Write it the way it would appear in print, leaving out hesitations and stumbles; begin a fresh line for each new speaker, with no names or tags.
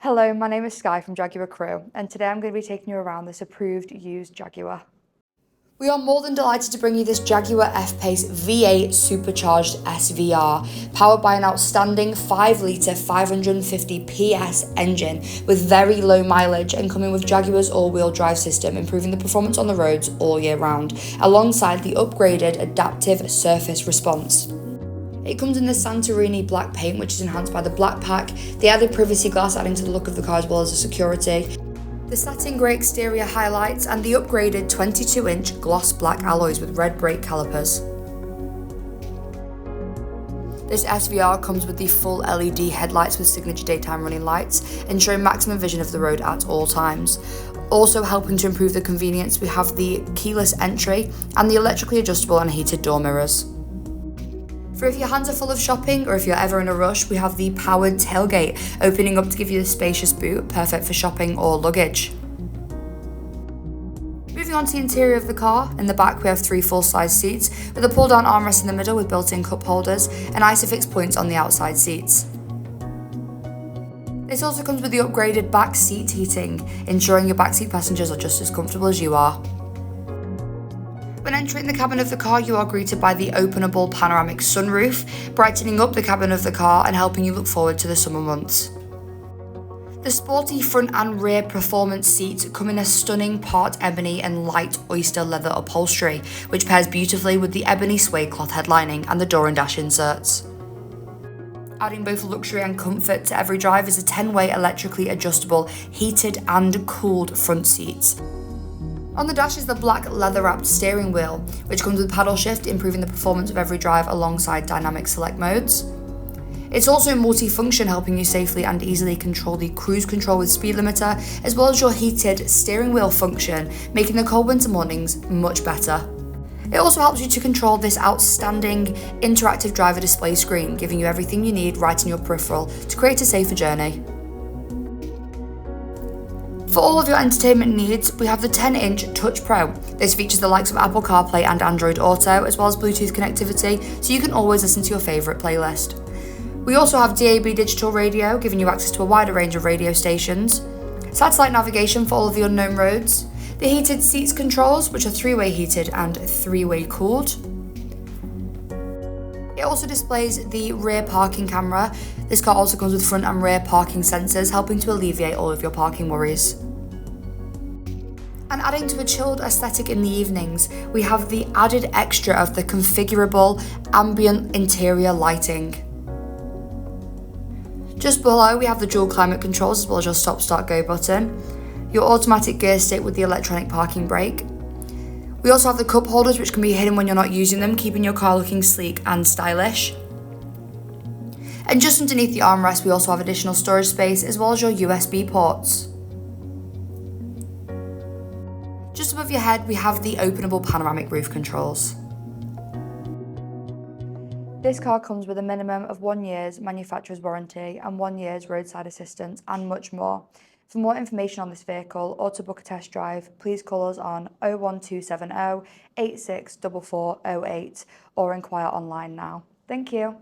Hello, my name is Sky from Jaguar Crewe, and today I'm going to be taking you around this approved used Jaguar. We are more than delighted to bring you this Jaguar F-Pace V8 Supercharged SVR, powered by an outstanding 5-litre 550 PS engine with very low mileage and coming with Jaguar's all-wheel drive system, improving the performance on the roads all year round, alongside the upgraded adaptive surface response. It comes in the Santorini black paint, which is enhanced by the black pack, the added privacy glass adding to the look of the car as well as the security, the satin grey exterior highlights, and the upgraded 22-inch gloss black alloys with red brake calipers. This SVR comes with the full LED headlights with signature daytime running lights, ensuring maximum vision of the road at all times. Also helping to improve the convenience, we have the keyless entry and the electrically adjustable and heated door mirrors. For if your hands are full of shopping or if you're ever in a rush, we have the powered tailgate, opening up to give you the spacious boot, perfect for shopping or luggage. Moving on to the interior of the car, in the back we have 3 full-size seats with a pull-down armrest in the middle with built-in cup holders and ISOFIX points on the outside seats. This also comes with the upgraded back seat heating, ensuring your backseat passengers are just as comfortable as you are. When entering the cabin of the car, you are greeted by the openable panoramic sunroof, brightening up the cabin of the car and helping you look forward to the summer months. The sporty front and rear performance seats come in a stunning part ebony and light oyster leather upholstery, which pairs beautifully with the ebony suede cloth headlining and the door and dash inserts. Adding both luxury and comfort to every drive is a 10-way electrically adjustable, heated and cooled front seats. On the dash is the black leather-wrapped steering wheel, which comes with paddle shift, improving the performance of every drive alongside dynamic select modes. It's also multi-function, helping you safely and easily control the cruise control with speed limiter, as well as your heated steering wheel function, making the cold winter mornings much better. It also helps you to control this outstanding interactive driver display screen, giving you everything you need right in your peripheral to create a safer journey. For all of your entertainment needs, we have the 10-inch Touch Pro. This features the likes of Apple CarPlay and Android Auto, as well as Bluetooth connectivity, so you can always listen to your favourite playlist. We also have DAB digital radio, giving you access to a wider range of radio stations, satellite navigation for all of the unknown roads, the heated seats controls, which are 3-way heated and 3-way cooled. It also displays the rear parking camera. This car also comes with front and rear parking sensors, helping to alleviate all of your parking worries. And adding to a chilled aesthetic in the evenings, we have the added extra of the configurable ambient interior lighting. Just below we have the dual climate controls as well as your stop start go button, your automatic gear stick with the electronic parking brake. We also have the cup holders, which can be hidden when you're not using them, keeping your car looking sleek and stylish. And just underneath the armrest we also have additional storage space as well as your USB ports. Just above your head we have the openable panoramic roof controls. This car comes with a minimum of 1 year's manufacturer's warranty and 1 year's roadside assistance and much more. For more information on this vehicle or to book a test drive, please call us on 01270 864408 or inquire online now. Thank you.